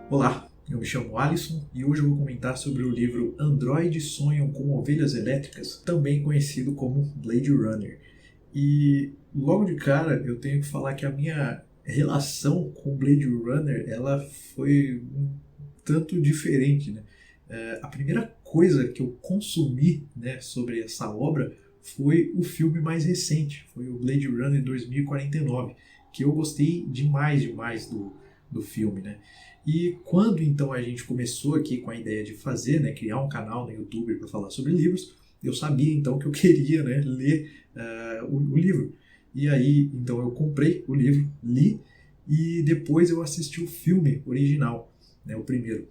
Olá, eu me chamo Alisson e hoje eu vou comentar sobre o livro Androides Sonham com Ovelhas Elétricas, também conhecido como Blade Runner. E logo de cara eu tenho que falar que a minha relação com Blade Runner ela foi um tanto diferente, né? A primeira coisa que eu consumi, né, sobre essa obra foi o filme mais recente, foi o Blade Runner 2049, que eu gostei demais do filme, né? E quando então a gente começou aqui com a ideia de fazer, né, criar um canal no YouTube para falar sobre livros, eu sabia então que eu queria, né, ler o livro. E aí então eu comprei o livro, li e depois eu assisti o filme original, né, o primeiro.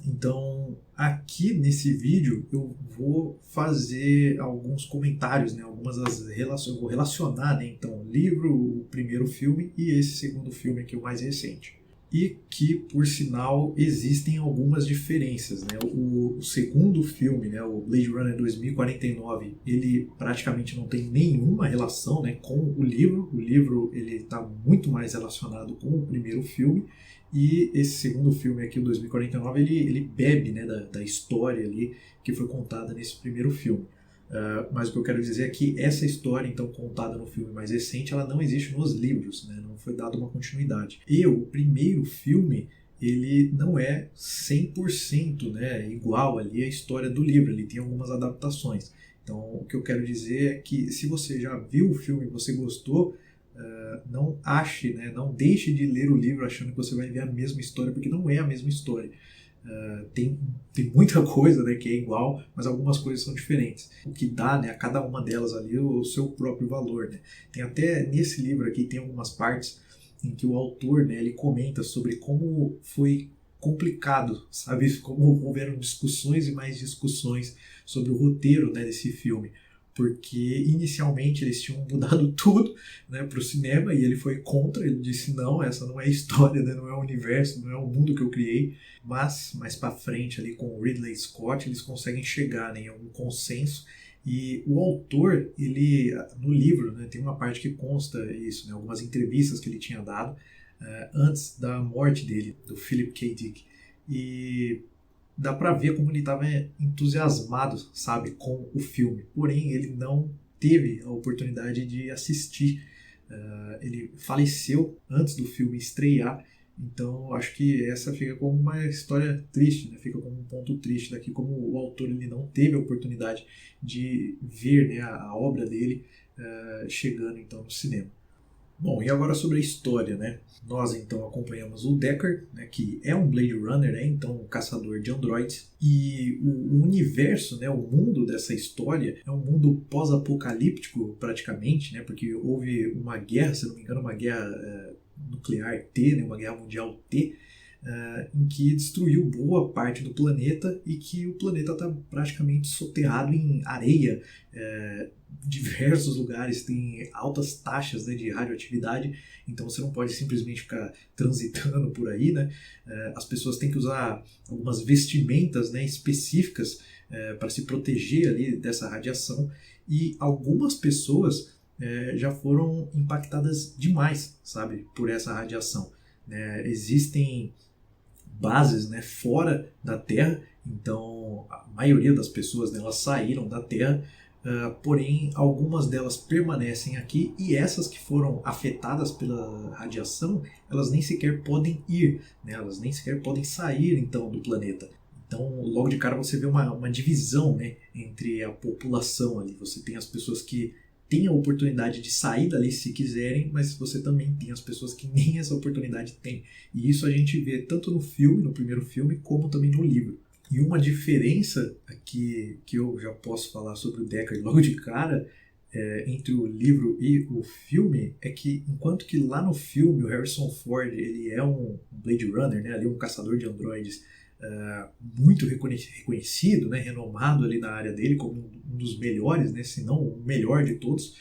Então, aqui nesse vídeo eu vou fazer alguns comentários, né, algumas das relações, eu vou relacionar, né, então, o livro, o primeiro filme e esse segundo filme aqui, o mais recente. E que, por sinal, existem algumas diferenças, né? O segundo filme, né, o Blade Runner 2049, ele praticamente não tem nenhuma relação, né, com o livro. O livro ele está muito mais relacionado com o primeiro filme. E esse segundo filme aqui, o 2049, ele bebe, né, da história ali que foi contada nesse primeiro filme. Mas o que eu quero dizer é que essa história, então, contada no filme mais recente, ela não existe nos livros, né? Não foi dada uma continuidade. E o primeiro filme, ele não é 100%, né, igual ali à história do livro, ele tem algumas adaptações. Então, o que eu quero dizer é que se você já viu o filme e você gostou, não ache, né, não deixe de ler o livro achando que você vai ver a mesma história, porque não é a mesma história. Tem muita coisa, né, que é igual, mas algumas coisas são diferentes. O que dá, né, a cada uma delas ali o seu próprio valor. Né? Tem até nesse livro aqui, tem algumas partes em que o autor, né, ele comenta sobre como foi complicado, sabe? Como houveram discussões e mais discussões sobre o roteiro, né, desse filme. Porque inicialmente eles tinham mudado tudo, né, para o cinema e ele foi contra, ele disse não, essa não é a história, né, não é o universo, não é o mundo que eu criei, mas mais para frente ali com o Ridley Scott eles conseguem chegar, né, em algum consenso e o autor, ele no livro, né, tem uma parte que consta isso, né, algumas entrevistas que ele tinha dado antes da morte dele, do Philip K. Dick, e dá pra ver como ele estava entusiasmado, sabe, com o filme. Porém, ele não teve a oportunidade de assistir. Ele faleceu antes do filme estrear. Então, acho que essa fica como uma história triste, né? Fica como um ponto triste daqui, como o autor ele não teve a oportunidade de ver, né, a obra dele chegando então no cinema. Bom, e agora sobre a história, né? Nós então acompanhamos o Deckard, né, que é um Blade Runner, né, então um caçador de androides, e o universo, né, o mundo dessa história é um mundo pós-apocalíptico praticamente, né, porque houve uma guerra, se não me engano, uma guerra nuclear T, né, uma guerra mundial T, em que destruiu boa parte do planeta e que o planeta está praticamente soterrado em areia. Diversos lugares têm altas taxas, né, de radioatividade, então você não pode simplesmente ficar transitando por aí, né? As pessoas têm que usar algumas vestimentas, né, específicas para se proteger ali dessa radiação e algumas pessoas já foram impactadas demais, sabe, por essa radiação. Existem bases, né, fora da Terra, então a maioria das pessoas, né, elas saíram da Terra, porém algumas delas permanecem aqui e essas que foram afetadas pela radiação, elas nem sequer podem ir, né, elas nem sequer podem sair então do planeta. Então logo de cara você vê uma divisão, né, entre a população ali, você tem as pessoas que tem a oportunidade de sair dali se quiserem, mas você também tem as pessoas que nem essa oportunidade têm. E isso a gente vê tanto no filme, no primeiro filme, como também no livro. E uma diferença aqui que eu já posso falar sobre o Deckard logo de cara, entre o livro e o filme, é que enquanto que lá no filme o Harrison Ford ele é um Blade Runner, né, ali um caçador de androides, muito reconhecido, né, renomado ali na área dele como um dos melhores, né, se não o melhor de todos.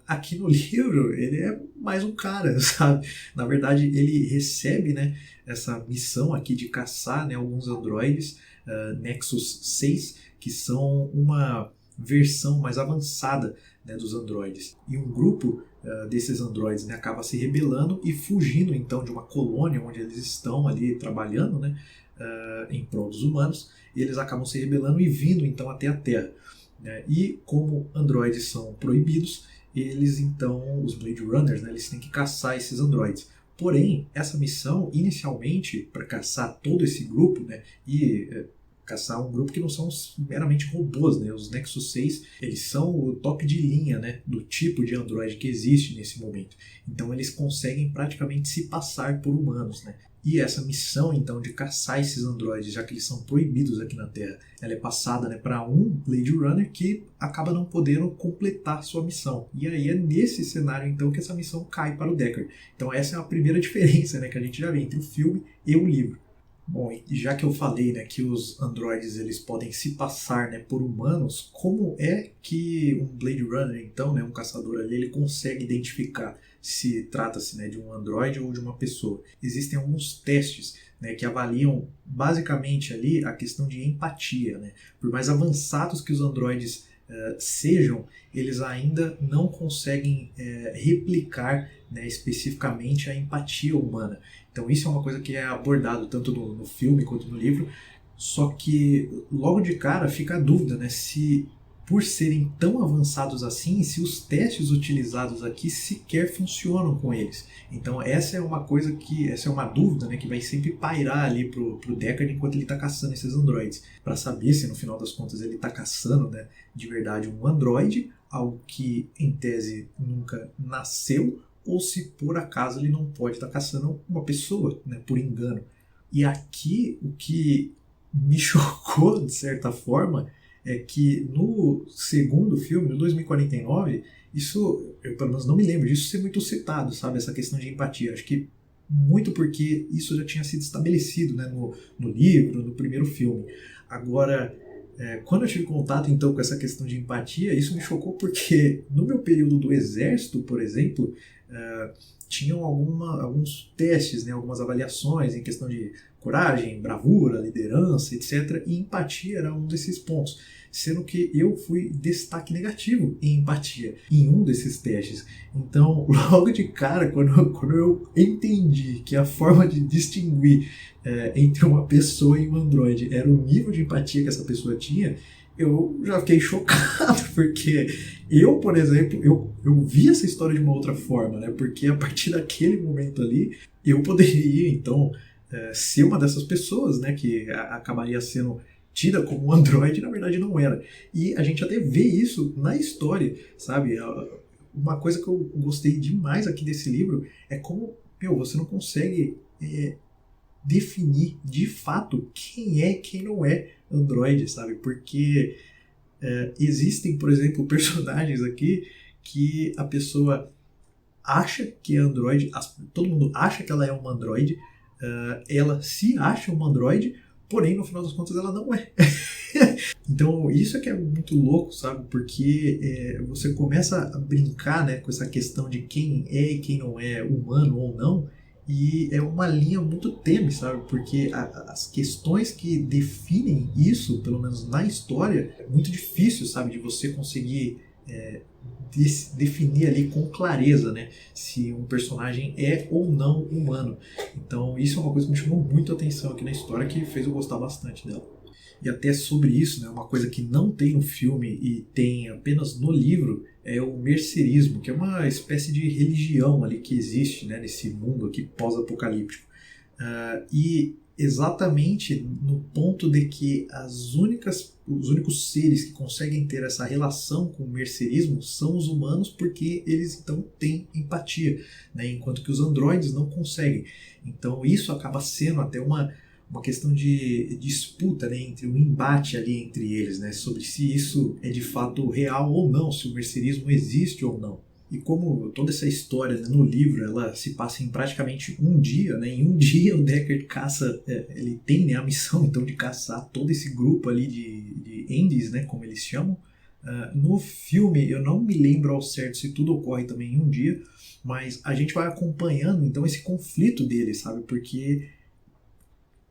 Aqui no livro ele é mais um cara, sabe? Na verdade ele recebe, né, essa missão aqui de caçar, né, alguns androides Nexus 6, que são uma versão mais avançada né, dos androides. E um grupo desses androides, né, acaba se rebelando e fugindo então de uma colônia onde eles estão ali trabalhando, né, em prol dos humanos, e eles acabam se rebelando e vindo então até a Terra. Né? E como androides são proibidos, eles então, os Blade Runners, né, eles têm que caçar esses androides. Porém, essa missão, inicialmente, para caçar todo esse grupo, né, e caçar um grupo que não são meramente robôs, né? Os Nexus 6, eles são o toque de linha, né, do tipo de androide que existe nesse momento. Então eles conseguem praticamente se passar por humanos, né? E essa missão, então, de caçar esses androides, já que eles são proibidos aqui na Terra, ela é passada, né, para um Blade Runner que acaba não podendo completar sua missão. E aí é nesse cenário, então, que essa missão cai para o Deckard. Então essa é a primeira diferença, né, que a gente já vê entre o filme e o livro. Bom, e já que eu falei, né, que os androides eles podem se passar, né, por humanos, como é que um Blade Runner, então, né, um caçador ali, ele consegue identificar se trata-se, né, de um androide ou de uma pessoa? Existem alguns testes, né, que avaliam basicamente ali a questão de empatia. Né? Por mais avançados que os androides sejam, eles ainda não conseguem replicar, né, especificamente a empatia humana. Então isso é uma coisa que é abordado tanto no filme quanto no livro, só que logo de cara fica a dúvida, né, se por serem tão avançados assim, se os testes utilizados aqui sequer funcionam com eles. Então essa é uma coisa essa é uma dúvida, né, que vai sempre pairar ali pro Deckard enquanto ele está caçando esses androides, para saber se no final das contas ele está caçando, né, de verdade um androide, algo que em tese nunca nasceu, ou se por acaso ele não pode estar caçando uma pessoa, né, por engano. E aqui o que me chocou de certa forma é que no segundo filme, no 2049, isso, eu pelo menos não me lembro disso ser muito citado, sabe? Essa questão de empatia. Acho que muito porque isso já tinha sido estabelecido, né, no livro, no primeiro filme. Agora, quando eu tive contato então com essa questão de empatia, isso me chocou porque no meu período do exército, por exemplo, tinham alguns testes, né, algumas avaliações em questão de coragem, bravura, liderança, etc. E empatia era um desses pontos, sendo que eu fui destaque negativo em empatia em um desses testes. Então, logo de cara, quando eu entendi que a forma de distinguir entre uma pessoa e um androide era o nível de empatia que essa pessoa tinha, eu já fiquei chocado, porque eu, por exemplo, eu vi essa história de uma outra forma, né? Porque a partir daquele momento ali, eu poderia, então, ser uma dessas pessoas, né? Que acabaria sendo tida como um androide, na verdade não era. E a gente até vê isso na história, sabe? Uma coisa que eu gostei demais aqui desse livro é como, você não consegue definir de fato quem é e quem não é androide, sabe? Porque existem, por exemplo, personagens aqui que a pessoa acha que é androide, todo mundo acha que ela é uma androide, ela se acha uma androide, porém, no final das contas, ela não é. Então, isso é que é muito louco, sabe? Porque você começa a brincar, né, com essa questão de quem é e quem não é humano ou não, e é uma linha muito tênue, sabe? Porque as questões que definem isso, pelo menos na história, é muito difícil, sabe? De você conseguir definir ali com clareza, né, se um personagem é ou não humano. Então isso é uma coisa que me chamou muito a atenção aqui na história, que fez eu gostar bastante dela. E até sobre isso, né, uma coisa que não tem no filme e tem apenas no livro é o mercerismo, que é uma espécie de religião ali que existe, né, nesse mundo aqui pós-apocalíptico. E exatamente no ponto de que os únicos seres que conseguem ter essa relação com o mercerismo são os humanos, porque eles então têm empatia, né, enquanto que os androides não conseguem. Então isso acaba sendo até uma questão de disputa, né, entre um embate ali entre eles, né, sobre se isso é de fato real ou não, se o mercerismo existe ou não. E como toda essa história, né, no livro ela se passa em praticamente um dia, né, em um dia o Deckard caça, ele tem, né, a missão então de caçar todo esse grupo ali de Endies, né, como eles chamam. No filme eu não me lembro ao certo se tudo ocorre também em um dia, mas a gente vai acompanhando então esse conflito deles, sabe, porque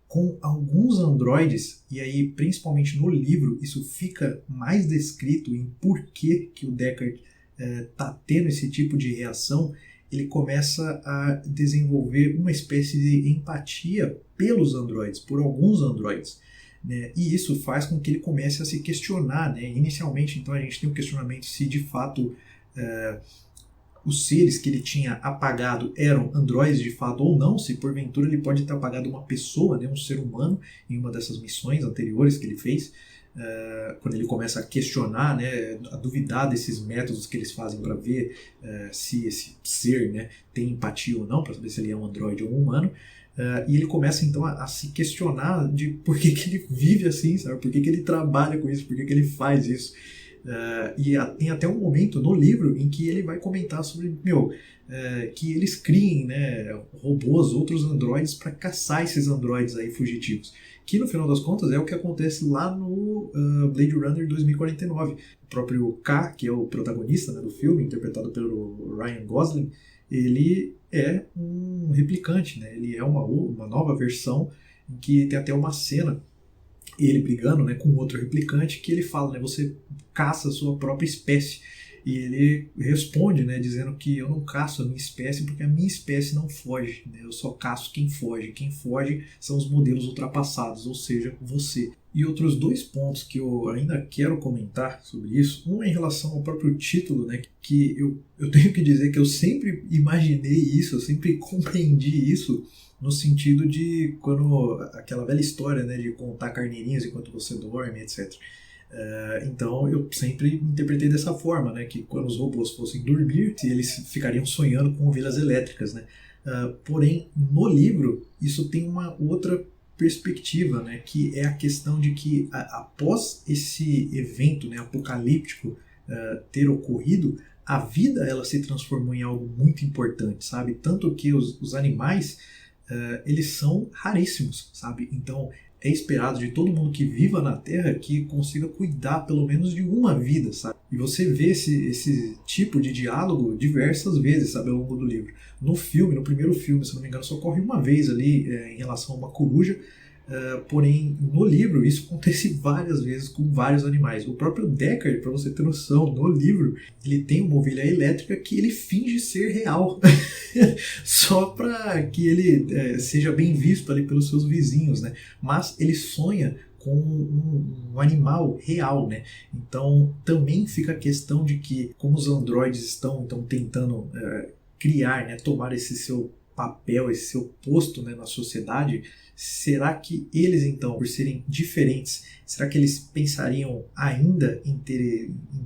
com alguns androides, e aí principalmente no livro isso fica mais descrito em por que o Deckard está tendo esse tipo de reação, ele começa a desenvolver uma espécie de empatia pelos androides, por alguns androides. Né? E isso faz com que ele comece a se questionar. Né? Inicialmente, então, a gente tem um questionamento se de fato os seres que ele tinha apagado eram androides de fato ou não, se porventura ele pode ter apagado uma pessoa, né, um ser humano, em uma dessas missões anteriores que ele fez. Quando ele começa a questionar, né, a duvidar desses métodos que eles fazem para ver se esse ser, né, tem empatia ou não, para saber se ele é um androide ou um humano. E ele começa então a se questionar de por que ele vive assim, sabe? Por que ele trabalha com isso, por que ele faz isso. Tem até um momento no livro em que ele vai comentar sobre que eles criem, né, robôs, outros androides, para caçar esses androides aí fugitivos. Que no final das contas é o que acontece lá no Blade Runner 2049. O próprio K, que é o protagonista, né, do filme, interpretado pelo Ryan Gosling, ele é um replicante, né? Ele é uma nova versão em que tem até uma cena ele brigando, né, com outro replicante, que ele fala, né, você caça a sua própria espécie. E ele responde, né, dizendo que eu não caço a minha espécie porque a minha espécie não foge, né, eu só caço quem foge. Quem foge são os modelos ultrapassados, ou seja, você. E outros dois pontos que eu ainda quero comentar sobre isso, um é em relação ao próprio título, né, que eu tenho que dizer que eu sempre imaginei isso, eu sempre compreendi isso, no sentido de quando aquela velha história, né, de contar carneirinhos enquanto você dorme, etc. Então eu sempre interpretei dessa forma, né, que quando os robôs fossem dormir, eles ficariam sonhando com ovelhas elétricas, né. Porém, no livro, isso tem uma outra perspectiva, né, que é a questão de que após esse evento, né, apocalíptico ter ocorrido, a vida ela se transformou em algo muito importante, sabe? Tanto que os animais eles são raríssimos, sabe? Então é esperado de todo mundo que viva na Terra que consiga cuidar pelo menos de uma vida, sabe? E você vê esse tipo de diálogo diversas vezes, sabe, ao longo do livro. No filme, no primeiro filme, se não me engano, só ocorre uma vez ali em relação a uma coruja, porém no livro isso acontece várias vezes com vários animais. O próprio Deckard, para você ter noção, no livro ele tem uma ovelha elétrica que ele finge ser real só para que ele seja bem visto ali pelos seus vizinhos, né? Mas ele sonha com um animal real, né? Então também fica a questão de que como os androides estão tentando criar, né, tomar esse seu papel, esse seu posto, né, na sociedade, será que eles então, por serem diferentes, será que eles pensariam ainda em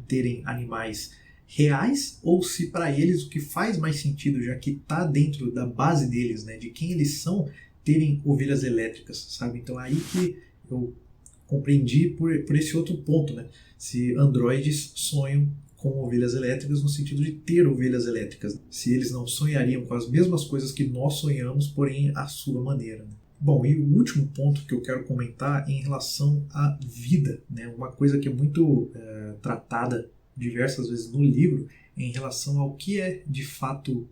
terem animais reais, ou se para eles o que faz mais sentido, já que está dentro da base deles, né, de quem eles são, terem ovelhas elétricas, sabe? Então aí que eu compreendi por esse outro ponto, né, se androides sonham com ovelhas elétricas no sentido de ter ovelhas elétricas, se eles não sonhariam com as mesmas coisas que nós sonhamos, porém à sua maneira, né? Bom, e o último ponto que eu quero comentar é em relação à vida, né? Uma coisa que é muito tratada diversas vezes no livro em relação ao que é de fato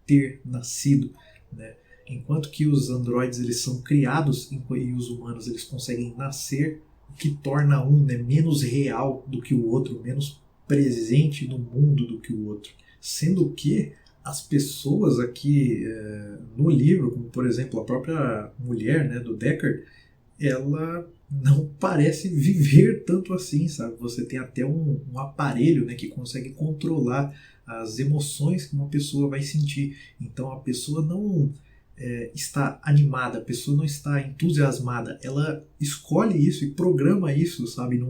ter nascido, né? Enquanto que os androides eles são criados e os humanos eles conseguem nascer, o que torna um, né, menos real do que o outro, menos presente no mundo do que o outro. Sendo que as pessoas aqui no livro, como por exemplo a própria mulher, né, do Deckard, ela não parece viver tanto assim, sabe? Você tem até um aparelho, né, que consegue controlar as emoções que uma pessoa vai sentir. Então a pessoa não está animada, a pessoa não está entusiasmada, ela escolhe isso e programa isso, sabe,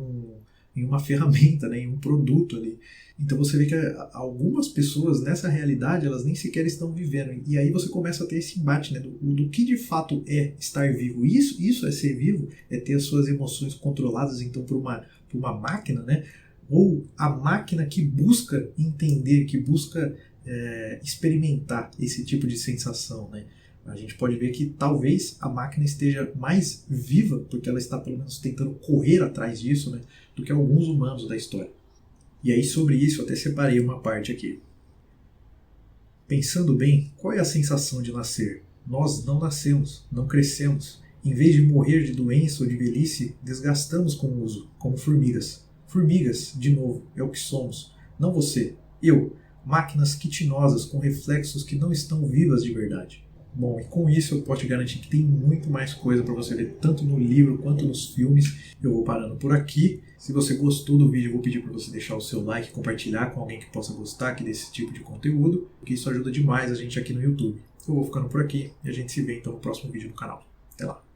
em uma ferramenta, né, em um produto ali. Então você vê que algumas pessoas nessa realidade elas nem sequer estão vivendo, e aí você começa a ter esse embate, né, do que de fato é estar vivo. Isso é ser vivo, é ter as suas emoções controladas então por uma máquina, né, ou a máquina que busca entender, que busca experimentar esse tipo de sensação, né. A gente pode ver que talvez a máquina esteja mais viva, porque ela está pelo menos tentando correr atrás disso, né, do que alguns humanos da história. E aí sobre isso eu até separei uma parte aqui. Pensando bem, qual é a sensação de nascer? Nós não nascemos, não crescemos. Em vez de morrer de doença ou de velhice, desgastamos com o uso, como formigas. Formigas, de novo, é o que somos. Não você, máquinas quitinosas com reflexos que não estão vivas de verdade. Bom, e com isso eu posso te garantir que tem muito mais coisa para você ver, tanto no livro quanto nos filmes. Eu vou parando por aqui. Se você gostou do vídeo, eu vou pedir para você deixar o seu like, compartilhar com alguém que possa gostar aqui desse tipo de conteúdo, porque isso ajuda demais a gente aqui no YouTube. Eu vou ficando por aqui e a gente se vê então no próximo vídeo do canal. Até lá!